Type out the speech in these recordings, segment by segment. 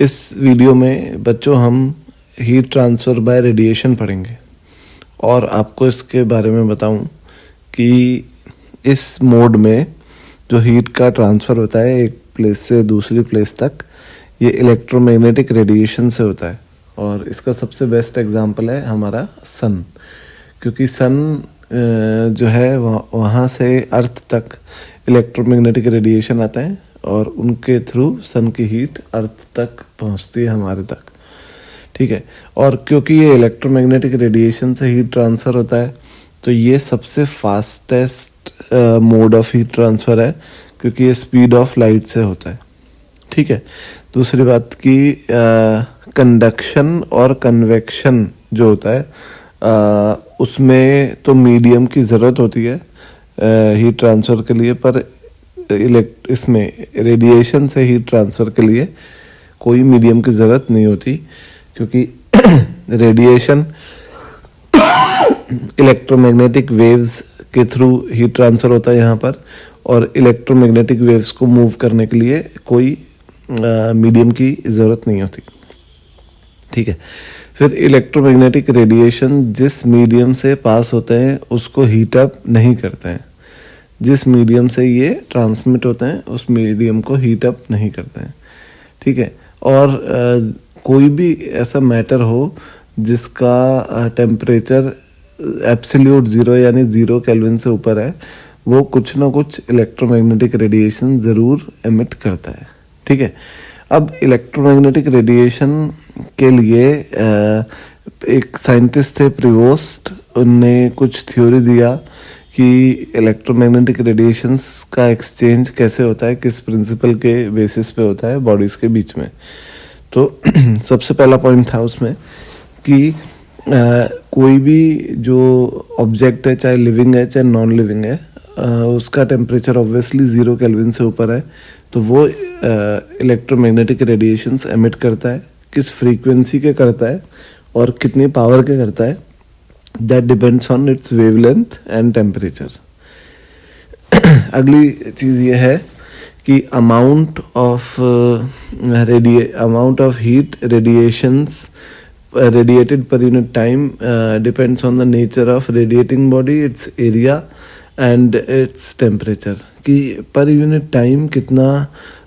इस वीडियो में बच्चों हम हीट ट्रांसफ़र बाय रेडिएशन पढ़ेंगे और आपको इसके बारे में बताऊं कि इस मोड में जो हीट का ट्रांसफ़र होता है एक प्लेस से दूसरी प्लेस तक, ये इलेक्ट्रोमैग्नेटिक रेडिएशन से होता है। और इसका सबसे बेस्ट एग्जांपल है हमारा सन, क्योंकि सन जो है वहाँ से अर्थ तक इलेक्ट्रोमैग्नेटिक रेडिएशन आता है और उनके थ्रू सन की हीट अर्थ तक पहुँचती है हमारे तक, ठीक है। और क्योंकि ये इलेक्ट्रोमैग्नेटिक रेडिएशन से हीट ट्रांसफ़र होता है तो ये सबसे fastest mode of heat transfer है, क्योंकि ये स्पीड ऑफ लाइट से होता है, ठीक है। दूसरी बात की कंडक्शन और कन्वेक्शन जो होता है उसमें तो मीडियम की ज़रूरत होती है हीट ट्रांसफ़र के लिए, पर इसमें रेडिएशन से हीट ट्रांसफ़र के लिए कोई मीडियम की ज़रूरत नहीं होती, क्योंकि रेडिएशन इलेक्ट्रोमैग्नेटिक वेव्स के थ्रू हीट ट्रांसफ़र होता है यहाँ पर, और इलेक्ट्रोमैग्नेटिक वेव्स को मूव करने के लिए कोई मीडियम की ज़रूरत नहीं होती, ठीक है। फिर इलेक्ट्रोमैग्नेटिक रेडिएशन जिस मीडियम से पास होते हैं उसको हीट अप नहीं करते हैं, जिस मीडियम से ये ट्रांसमिट होते हैं उस मीडियम को हीट अप नहीं करते हैं, ठीक है। और कोई भी ऐसा मैटर हो जिसका टेम्परेचर एब्सोल्यूट ज़ीरो यानी 0 केल्विन से ऊपर है, वो कुछ ना कुछ इलेक्ट्रोमैग्नेटिक रेडिएशन ज़रूर एमिट करता है, ठीक है। अब इलेक्ट्रोमैग्नेटिक रेडिएशन के लिए एक साइंटिस्ट थे प्रिवोस्ट, उनने कुछ थ्योरी दिया कि इलेक्ट्रोमैग्नेटिक रेडिएशंस का एक्सचेंज कैसे होता है, किस प्रिंसिपल के बेसिस पे होता है बॉडीज़ के बीच में। तो सबसे पहला पॉइंट था उसमें कि कोई भी जो ऑब्जेक्ट है, चाहे लिविंग है चाहे नॉन लिविंग है, उसका टेम्परेचर ऑब्वियसली 0 केल्विन से ऊपर है, तो वो इलेक्ट्रोमैग्नेटिक रेडिएशंस एमिट करता है। किस फ्रीक्वेंसी के करता है और कितनी पावर के करता है, that depends on it's wavelength and temperature. अगली चीज़ ये है कि amount of heat radiations radiated per unit time depends on the nature of radiating body, its area and its temperature। कि पर यूनिट टाइम कितना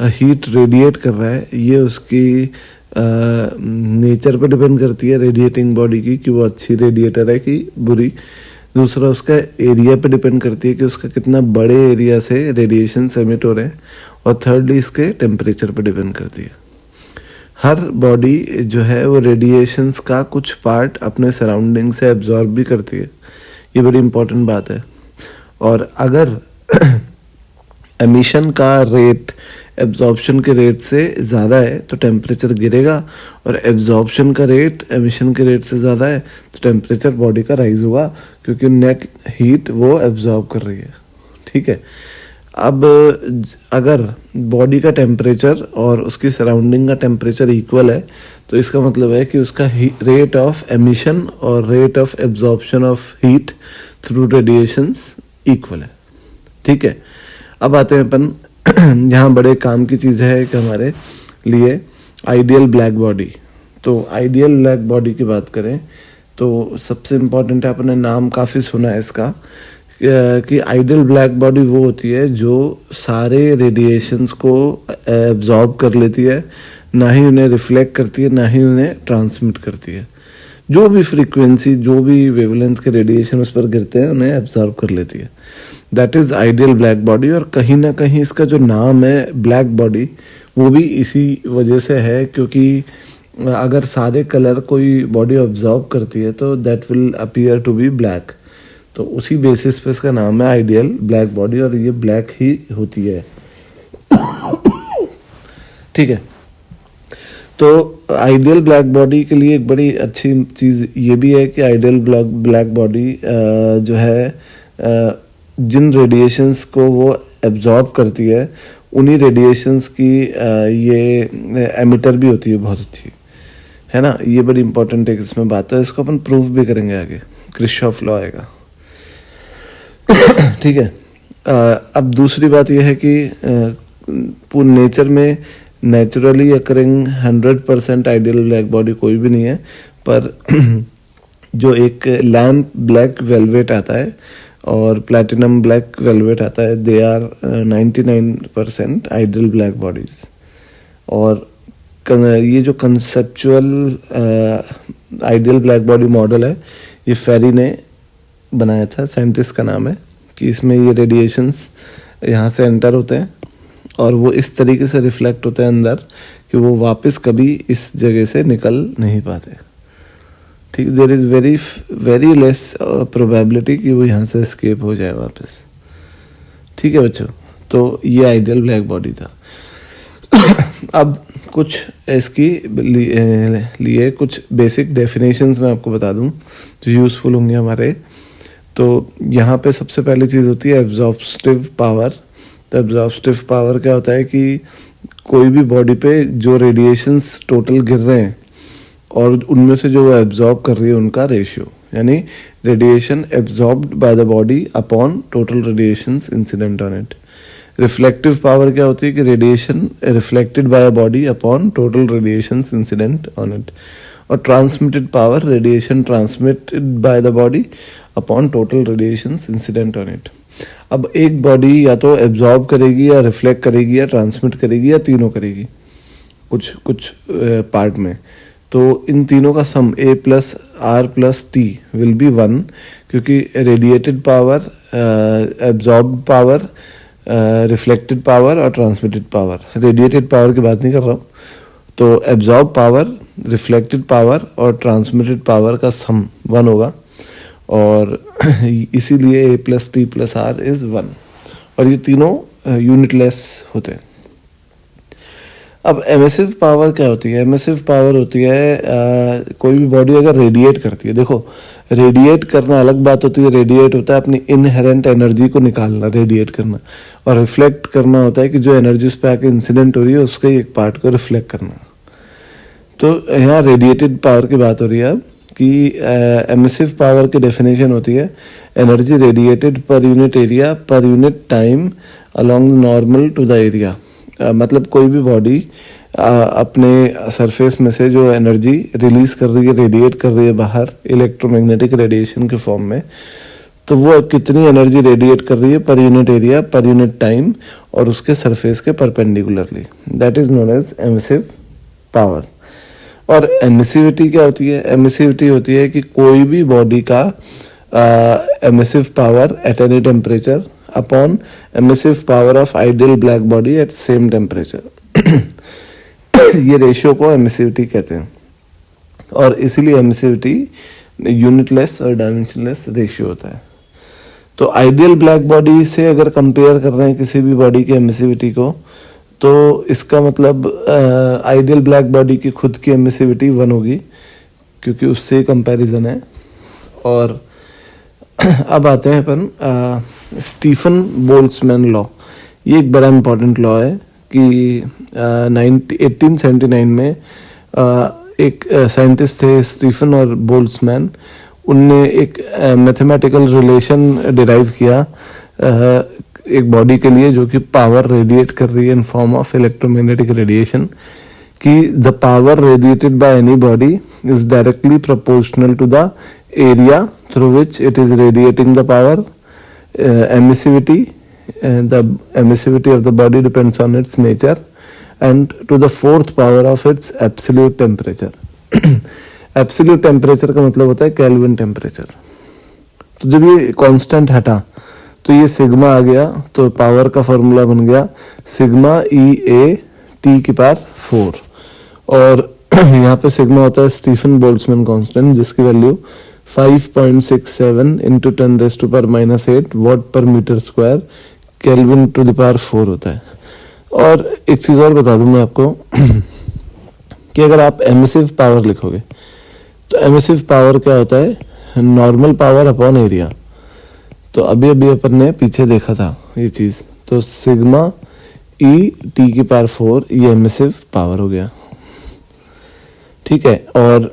हीट रेडिएट कर रहा है ये उसकी नेचर पे डिपेंड करती है, रेडिएटिंग बॉडी की, कि वो अच्छी रेडिएटर है कि बुरी। दूसरा उसका एरिया पे डिपेंड करती है कि उसका कितना बड़े एरिया से रेडिएशन एमिट हो रहे हैं, और थर्डली इसके टेम्परेचर पे डिपेंड करती है। हर बॉडी जो है वो रेडिएशंस का कुछ पार्ट अपने सराउंडिंग से एब्जॉर्ब भी करती है, ये बड़ी इम्पोर्टेंट बात है। और अगर एमिशन का रेट एब्जॉर्प्शन के रेट से ज़्यादा है तो टेम्परेचर गिरेगा, और एब्जॉर्प्शन का रेट एमिशन के रेट से ज़्यादा है तो टेम्परेचर बॉडी का राइज होगा, क्योंकि नेट हीट वो एब्जॉर्ब कर रही है, ठीक है। अब अगर बॉडी का टेम्परेचर और उसकी सराउंडिंग का टेम्परेचर इक्वल है तो इसका मतलब है कि उसका रेट ऑफ एमिशन और rate of absorption of heat through radiations equal है, ठीक है। अब आते हैं अपन यहाँ बड़े काम की चीज़ है कि हमारे लिए आइडियल ब्लैक बॉडी। तो आइडियल ब्लैक बॉडी की बात करें तो सबसे इम्पॉर्टेंट है, अपने नाम काफ़ी सुना है इसका, कि आइडियल ब्लैक बॉडी वो होती है जो सारे रेडिएशंस को एब्जॉर्ब कर लेती है, ना ही उन्हें रिफ्लेक्ट करती है ना ही उन्हें ट्रांसमिट करती है। जो भी फ्रीक्वेंसी, जो भी वेवलेंथ के रेडिएशन उस पर गिरते हैं उन्हें एब्जॉर्ब कर लेती है, that is ideal black body. और कहीं ना कहीं इसका जो नाम है ब्लैक बॉडी वो भी इसी वजह से है, क्योंकि अगर सारे कलर कोई बॉडी ऑब्जॉर्व करती है तो that will appear to be black, तो उसी बेसिस पे इसका नाम है आइडियल ब्लैक बॉडी, और ये ब्लैक ही होती है, ठीक है। तो आइडियल ब्लैक बॉडी के लिए एक बड़ी अच्छी चीज़ ये भी है कि आइडियल ब्लैक बॉडी जो है जिन रेडिएशंस को वो एब्जॉर्ब करती है उन्हीं रेडिएशंस की ये एमिटर भी होती है बहुत अच्छी, है ना। ये बड़ी इंपॉर्टेंट है इसमें बात है, इसको अपन प्रूफ भी करेंगे आगे, किरचॉफ लॉ आएगा, ठीक है। अब दूसरी बात यह है कि नेचर में naturally occurring 100% ideal black body कोई भी नहीं है, पर जो एक लैम्प ब्लैक वेलवेट आता है और प्लैटिनम ब्लैक वेलवेट आता है, they are 99% ideal black bodies. और ये जो conceptual ideal black body model है, ये फेरी ने बनाया था, साइंटिस्ट का नाम है, कि इसमें ये रेडिएशंस यहाँ से एंटर होते हैं और वो इस तरीके से रिफ्लेक्ट होते हैं अंदर कि वो वापस कभी इस जगह से निकल नहीं पाते। ठीक, there is very less probability कि वो यहाँ से एस्केप हो जाए वापस। ठीक है बच्चों, तो ये आइडियल ब्लैक बॉडी था। अब कुछ इसकी लिए कुछ बेसिक डेफिनेशंस मैं आपको बता दूं जो यूज़फुल होंगे हमारे। तो यहाँ पे सबसे पहली चीज़ होती है एब्जॉर्प्टिव पावर। तो एब्जॉर्प्टिव पावर क्या होता है कि कोई भी बॉडी पे जो रेडिएशंस टोटल गिर रहे हैं और उनमें से जो वो एब्जॉर्ब कर रही है उनका रेशियो, यानी radiation absorbed by the body upon total radiations incident on it. Reflective power क्या होती है कि radiation reflected by a body upon total radiations incident on it. और transmitted power, radiation transmitted by the body upon total radiations incident on it. अब एक body या तो absorb करेगी या रिफ्लेक्ट करेगी या ट्रांसमिट करेगी या तीनों करेगी कुछ पार्ट में। तो इन तीनों का सम A plus R plus T will be 1, क्योंकि radiated power, absorb power, reflected power और ट्रांसमिटेड पावर, रेडिएटेड पावर की बात नहीं कर रहा हूँ, तो एब्जॉर्ब पावर, रिफ्लेक्टेड पावर और ट्रांसमिटेड पावर का सम 1 होगा, और इसीलिए A plus T plus R is 1, और ये तीनों यूनिटलेस होते हैं। अब एमिसिव पावर क्या होती है? एमिसिव पावर होती है कोई भी बॉडी अगर रेडिएट करती है, देखो रेडिएट करना अलग बात होती है, रेडिएट होता है अपनी इनहेरेंट एनर्जी को निकालना, रेडिएट करना, और रिफ्लेक्ट करना होता है कि जो एनर्जी उस पर आके इंसिडेंट हो रही है उसके एक पार्ट को रिफ्लेक्ट करना। तो यहाँ रेडिएटेड पावर की बात हो रही है अब कि एमिसिव पावर की डेफिनेशन होती है energy radiated per unit area per unit time along normal to the area. मतलब कोई भी बॉडी अपने सरफेस में से जो एनर्जी रिलीज कर रही है, रेडिएट कर रही है बाहर इलेक्ट्रोमैग्नेटिक रेडिएशन के फॉर्म में, तो वो कितनी एनर्जी रेडिएट कर रही है per unit area per unit time और उसके सरफेस के perpendicularly, that is known as emissive power. और एमिसिविटी क्या होती है? एमिसिविटी होती है कि कोई भी बॉडी का emissive power at any temperature upon emissive power of ideal black body at same temperature. ये रेशियो को एमिसिविटी कहते हैं, और इसीलिए एमिसिविटी यूनिटलेस और डायमेंशनलेस रेशियो होता है। तो आइडियल ब्लैक बॉडी से अगर कंपेयर कर रहे हैं किसी भी बॉडी की एमिसिविटी को, तो इसका मतलब आइडियल ब्लैक बॉडी की खुद की एमिसिविटी 1 होगी, क्योंकि उससे कंपैरिजन है। और अब आते हैं अपन स्टीफन बोल्ट्जमैन लॉ। ये एक बड़ा इम्पोर्टेंट लॉ है कि 1879 में एक साइंटिस्ट थे स्टीफन और बोल्ट्जमैन, उनने एक मैथमेटिकल रिलेशन डिराइव किया एक बॉडी के लिए जो कि पावर रेडिएट कर रही है in form of electromagnetic radiation, कि the power radiated by any body is directly proportional to the area through which it is radiating the power. Emissivity, the emissivity of the body depends on its nature, and to the fourth power of its absolute temperature. Absolute temperature का मतलब होता है kelvin temperature. तो जब ये constant हटा तो ये सिग्मा आ गया, तो पावर का फॉर्मूला बन गया सिग्मा E(A)T⁴, और यहाँ पे सिग्मा होता है स्टीफन बोल्ट्जमैन कांस्टेंट, जिसकी value 5.67 into 10⁻⁻8 watt per metre square kelvin to the power 4 होता है। और एक चीज़ और बता दूं मैं आपको कि अगर आप एमिसिव पावर लिखोगे तो एमिसिव पावर क्या होता है? Normal power upon area. तो अभी अपन ने पीछे देखा था ये चीज़, तो सिग्मा E(T⁴) ये एमिसिव पावर हो गया। ठीक है, और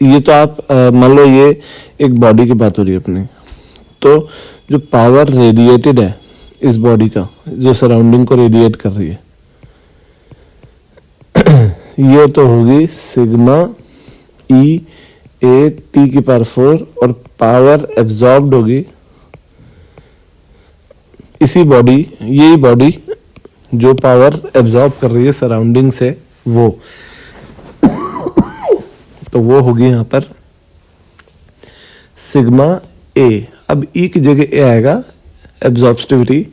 ये तो आप मान लो ये एक बॉडी की बात हो रही है अपनी, तो जो पावर रेडिएटेड है इस बॉडी का, जो सराउंडिंग को रेडिएट कर रही है, ये तो होगी सिग्मा ई ए टी की पावर 4 और पावर एब्जॉर्ब्ड होगी इसी बॉडी, यही बॉडी जो पावर एब्जॉर्ब कर रही है सराउंडिंग से वो, तो वो होगी यहाँ पर सिग्मा ए। अब ई की जगह ए आएगा एब्जॉर्प्टिविटी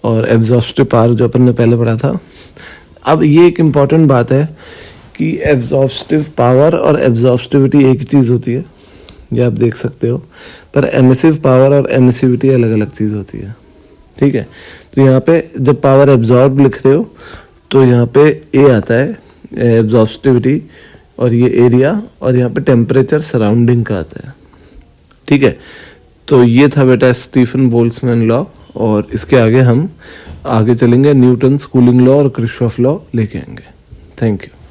और एब्जॉर्प्टिव पावर जो अपन ने पहले पढ़ा था। अब ये एक इम्पॉर्टेंट बात है कि एब्जॉर्प्टिव पावर और एब्जॉर्प्टिविटी एक ही चीज़ होती है, ये आप देख सकते हो, पर एमिसिव पावर और एमिसिविटी अलग अलग चीज़ होती है। ठीक है, तो यहाँ पे जब पावर एब्जॉर्ब लिख रहे हो तो यहाँ पे ए आता है एब्जॉर्प्टिविटी और ये एरिया, और यहाँ पे टेम्परेचर सराउंडिंग का आता है। ठीक है, तो ये था बेटा स्टीफन बोल्ट्जमैन लॉ, और इसके आगे हम आगे चलेंगे न्यूटन्स कूलिंग लॉ और किरचॉफ लॉ लेके आएंगे। Thank you.